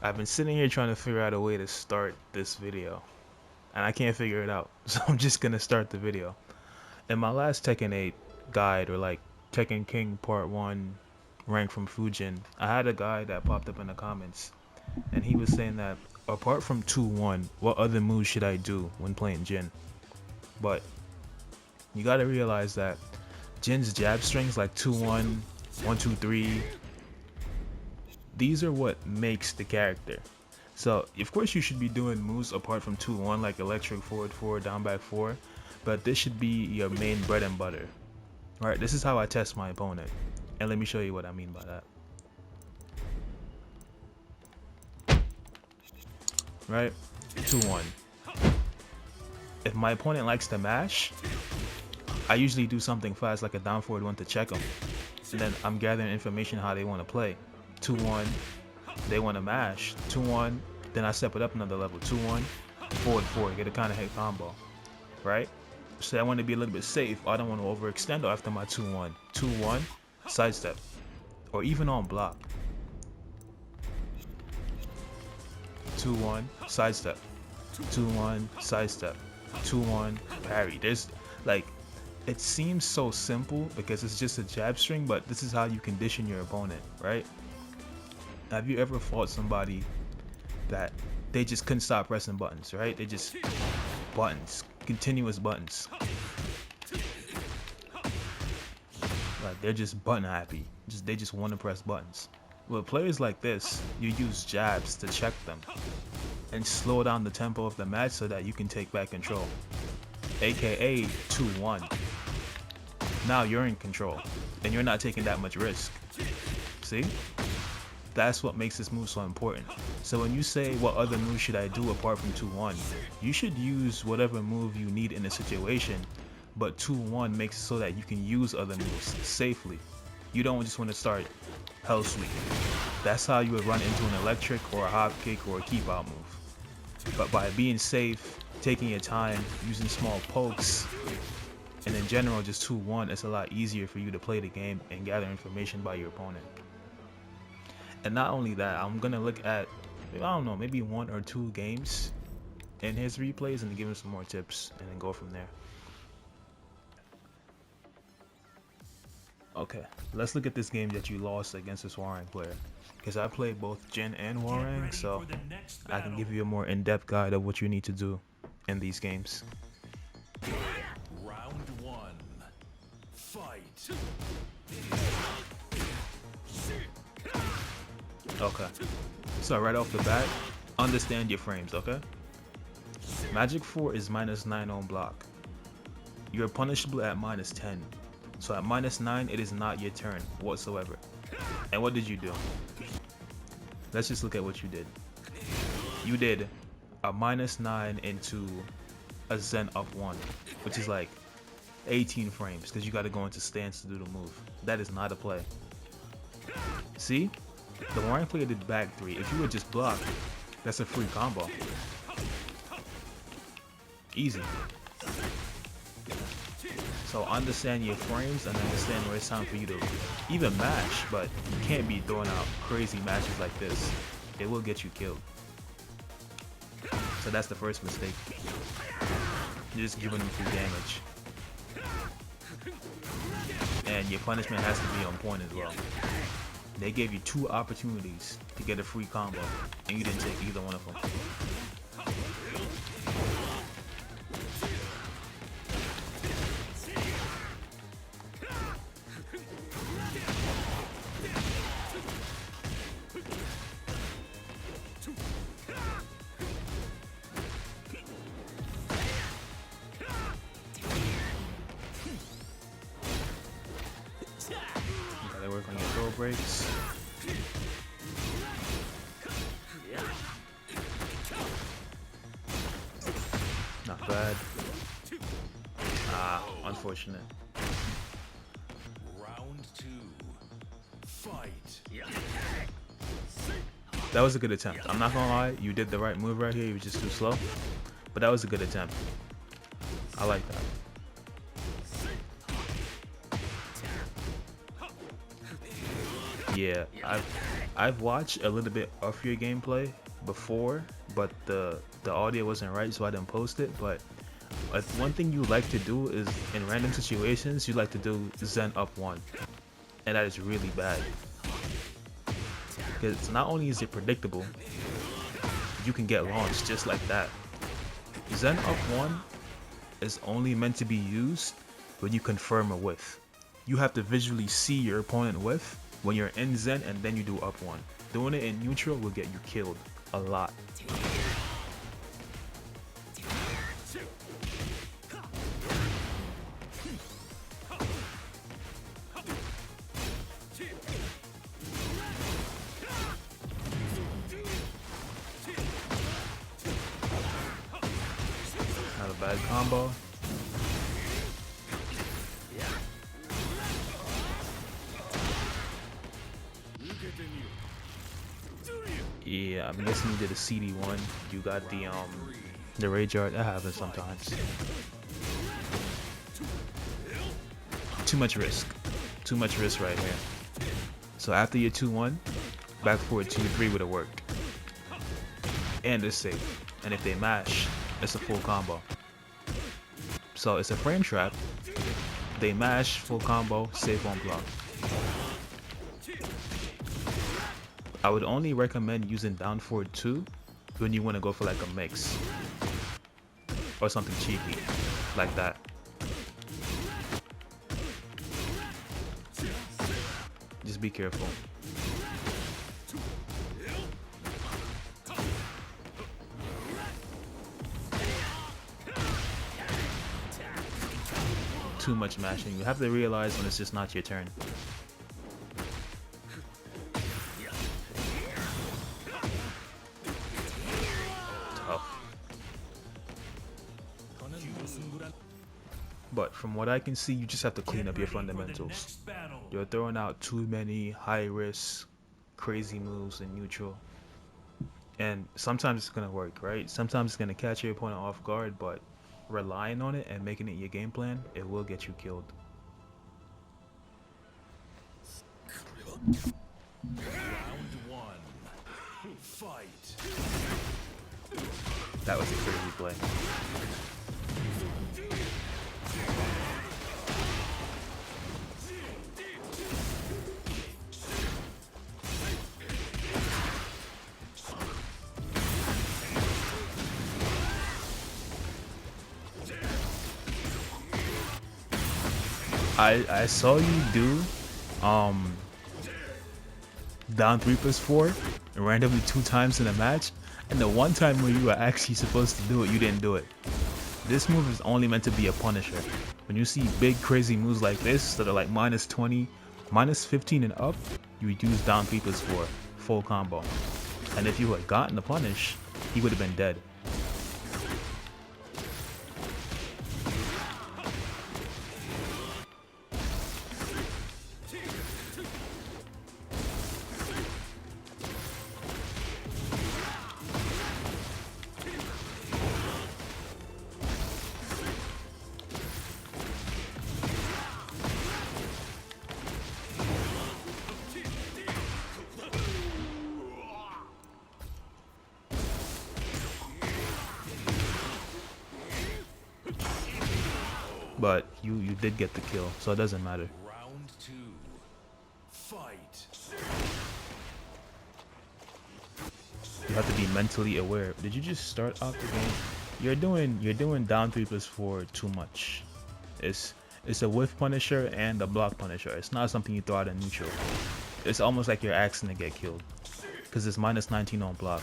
I've been sitting here trying to figure out a way to start this video, and I can't figure it out, so I'm just gonna start the video. In my last Tekken 8 guide, or like Tekken King Part 1 rank from Fujin, I had a guy that popped up in the comments, and he was saying that apart from 2-1, what other moves should I do when playing Jin? But you gotta realize that Jin's jab strings like 2-1, 1-2-3, these are what makes the character. So of course you should be doing moves apart from 2-1 like electric forward 4, down back 4, but this should be your main bread and butter. Alright, this is how I test my opponent, and let me show you what I mean by that. Right, 2-1. If my opponent likes to mash, I usually do something fast like a down forward 1 to check them, and then I'm gathering information how they want to play. 2-1, they want to mash. 2-1, then I step it up another level. 2-1, forward 4, get a kind of hit combo, right? So I want to be a little bit safe. I don't want to overextend after my 2-1. 2-1, sidestep, or even on block. 2-1, sidestep. 2-1, sidestep. 2-1, parry. There's like, it seems so simple because it's just a jab string, but this is how you condition your opponent, right? Have you ever fought somebody that they just couldn't stop pressing buttons, right? They just buttons, continuous buttons. Like they're just button happy. They just want to press buttons. With players like this, you use jabs to check them and slow down the tempo of the match so that you can take back control. AKA 2-1. Now you're in control and you're not taking that much risk. See? That's what makes this move so important. So when you say what other move should I do apart from 2-1, you should use whatever move you need in a situation, but 2-1 makes it so that you can use other moves safely. You don't just want to start hell sweep. That's how you would run into an electric or a hop kick or a keep out move. But by being safe, taking your time, using small pokes, and in general just 2-1, it's a lot easier for you to play the game and gather information by your opponent. And not only that, I'm gonna look at, I don't know, maybe 1 or 2 games in his replays and give him some more tips and then go from there. Okay, let's look at this game that you lost against this Hwoarang player, because I played both Jin and Hwoarang, so I can give you a more in-depth guide of what you need to do in these games. Round 1. Fight. Okay, so right off the bat, understand your frames, okay? Magic 4 is -9 on block. You're punishable at -10. So at -9, it is not your turn whatsoever. And what did you do? Let's just look at what you did. You did a -9 into a Zen up 1, which is like 18 frames because you got to go into stance to do the move. That is not a play. See? The Hwoarang player did back 3. If you would just block, that's a free combo. Easy. So understand your frames and understand where it's time for you to even mash, but you can't be throwing out crazy matches like this. It will get you killed. So that's the first mistake. You're just giving them free damage. And your punishment has to be on point as well. They gave you 2 opportunities to get a free combo, and you didn't take either one of them. You gotta work on your throw breaks. Not bad. Unfortunate. Round 2. Fight. That was a good attempt. I'm not gonna lie, you did the right move right here. You were just too slow, but that was a good attempt. I like that. Yeah, I've watched a little bit of your gameplay before, but the audio wasn't right, so I didn't post it. But one thing you like to do is in random situations, you like to do Zen up 1, and that is really bad. Because not only is it predictable, you can get launched just like that. Zen up 1 is only meant to be used when you confirm a whiff. You have to visually see your opponent whiff when you're in Zen, and then you do up 1. Doing it in neutral will get you killed a lot. Not a bad combo. Yeah, I'm guessing you did a CD1. You got the rage art. That happens sometimes. Too much risk. Too much risk right here. So after your 2-1, back forward 2-3 would have worked. And it's safe. And if they mash, it's a full combo. So it's a frame trap. They mash, full combo, safe on block. I would only recommend using down forward 2 when you want to go for like a mix or something cheeky like that. Just be careful. Too much mashing. You have to realize when it's just not your turn. But from what I can see, you just have to clean up your fundamentals. You're throwing out too many high risk, crazy moves in neutral. And sometimes it's going to work, right? Sometimes it's going to catch your opponent off guard, but relying on it and making it your game plan, it will get you killed. Round 1. Fight. That was a crazy play. I saw you do down 3+4 randomly 2 times in a match, and the one time where you were actually supposed to do it, you didn't do it. This move is only meant to be a punisher. When you see big crazy moves like this that are like -20, -15 and up, you use down 3+4 full combo. And if you had gotten the punish, he would have been dead. But you did get the kill, so it doesn't matter. Round 2. Fight. You have to be mentally aware. Did you just start out the game? You're doing down 3+4 too much. It's a whiff punisher and a block punisher. It's not something you throw out in neutral. It's almost like you're asking to get killed because it's -19 on block.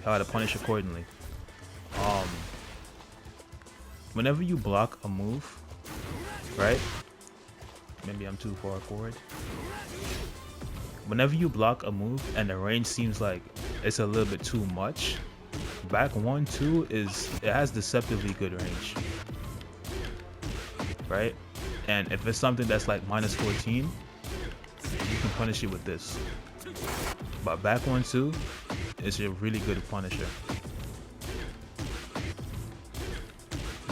How to punish accordingly. Whenever you block a move, right? Maybe I'm too far forward. Whenever you block a move and the range seems like it's a little bit too much, back 1-2 it has deceptively good range, right? And if it's something that's like -14, you can punish it with this. But back 1-2 is a really good punisher.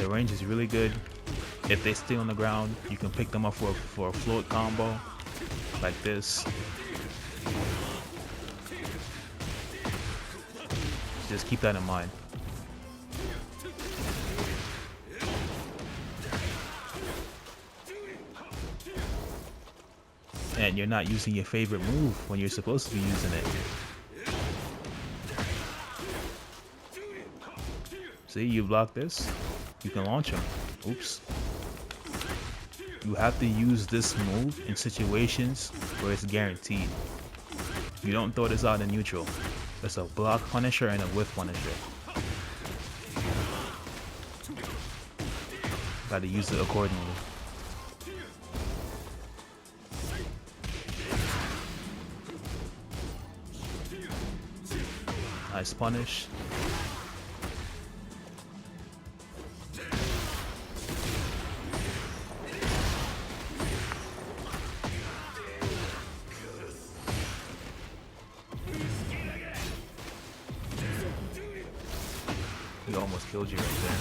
The range is really good. If they stay on the ground, you can pick them up for a float combo like this. Just keep that in mind. And you're not using your favorite move when you're supposed to be using it. See, you block this, you can launch him. Oops. You have to use this move in situations where it's guaranteed. You don't throw this out in neutral. It's a block punisher and a whiff punisher. Gotta use it accordingly. Nice punish. He almost killed you right there.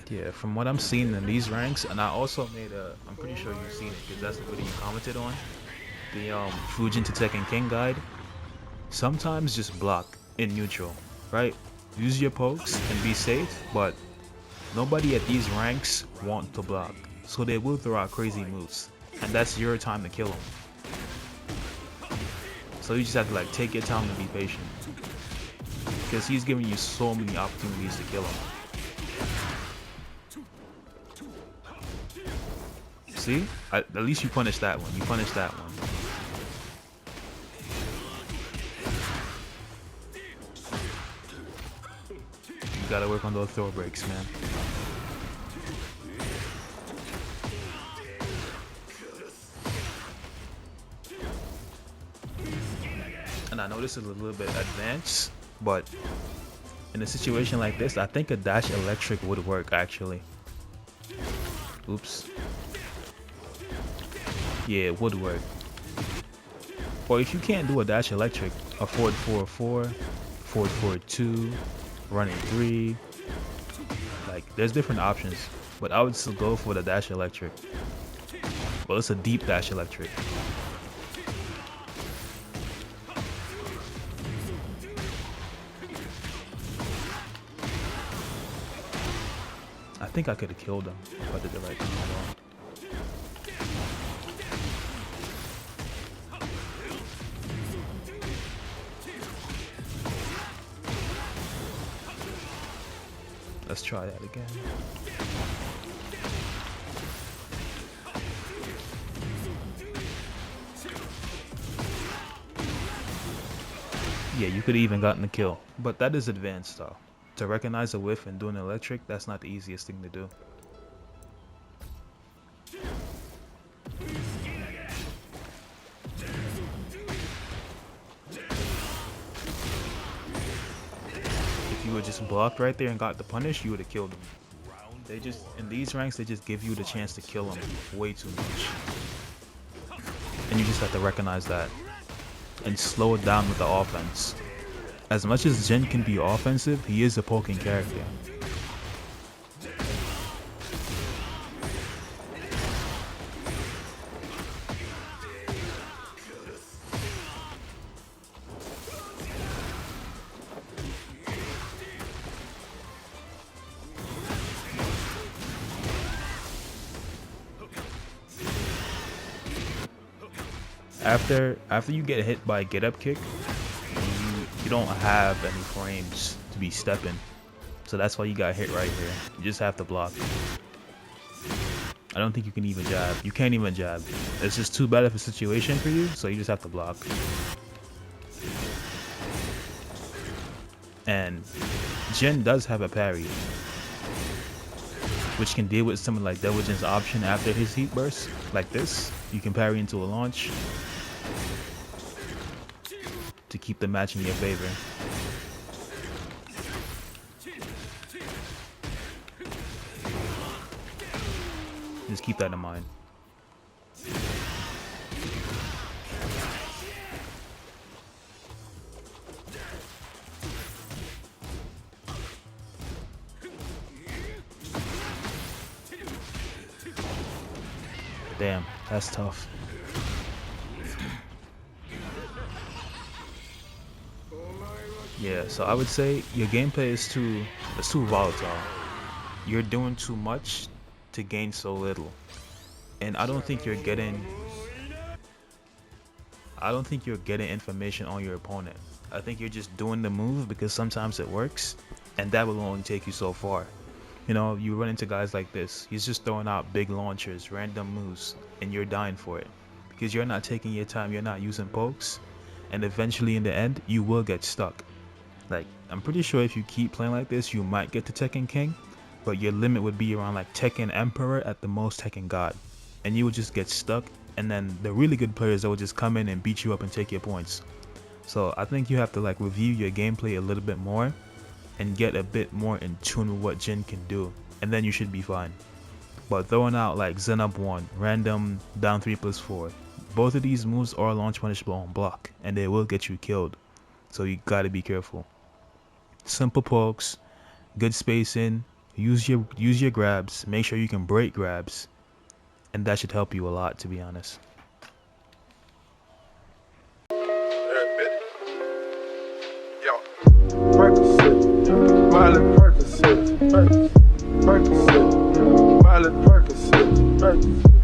Yeah, from what I'm seeing in these ranks, and I also made a, I'm pretty sure you've seen it because that's the video you commented on, the Fujin to Tekken King guide. Sometimes just block in neutral, right? Use your pokes and be safe, but nobody at these ranks want to block, so they will throw out crazy moves, and that's your time to kill them. So you just have to like take your time and be patient, because he's giving you so many opportunities to kill him. See? At least you punished that one. You punished that one. You gotta work on those throw breaks, man. And I know this is a little bit advanced, but in a situation like this, I think a dash electric would work actually. Oops. Yeah, it would work. Or if you can't do a dash electric, a forward 4-4, forward 4-2, running 3. Like, there's different options, but I would still go for the dash electric. Well, it's a deep dash electric. I think I could have killed him if I did the right thing. Let's try that again. Yeah, you could have even gotten the kill. But that is advanced though. To recognize a whiff and do an electric, that's not the easiest thing to do. If you were just blocked right there and got the punish, you would have killed him. They just, in these ranks, they just give you the chance to kill him way too much. And you just have to recognize that and slow it down with the offense. As much as Jin can be offensive, he is a poking character. After you get hit by a get up kick, you don't have any frames to be stepping, so that's why you got hit right here. You just have to block. I don't think you can even jab. You can't even jab. It's just too bad of a situation for you, so you just have to block. And Jin does have a parry, which can deal with something like Devil Jin's option after his heat burst, like this. You can parry into a launch to keep the match in your favor. Just keep that in mind. Damn, that's tough. Yeah, so I would say your gameplay is too volatile. You're doing too much to gain so little. And I don't think you're getting information on your opponent. I think you're just doing the move because sometimes it works, and that will only take you so far. You know, you run into guys like this. He's just throwing out big launchers, random moves, and you're dying for it. Because you're not taking your time, you're not using pokes, and eventually in the end, you will get stuck. Like, I'm pretty sure if you keep playing like this, you might get to Tekken King, but your limit would be around like Tekken Emperor, at the most Tekken God. And you would just get stuck, and then the really good players that will just come in and beat you up and take your points. So I think you have to like review your gameplay a little bit more and get a bit more in tune with what Jin can do, and then you should be fine. But throwing out like Zen up 1, random down 3+4, both of these moves are launch punishable on block, and they will get you killed. So you gotta be careful. Simple pokes, good spacing, use your grabs, make sure you can break grabs, and that should help you a lot, to be honest. Percocet, Miley Percocet, Percocet, Miley Percocet, Percocet.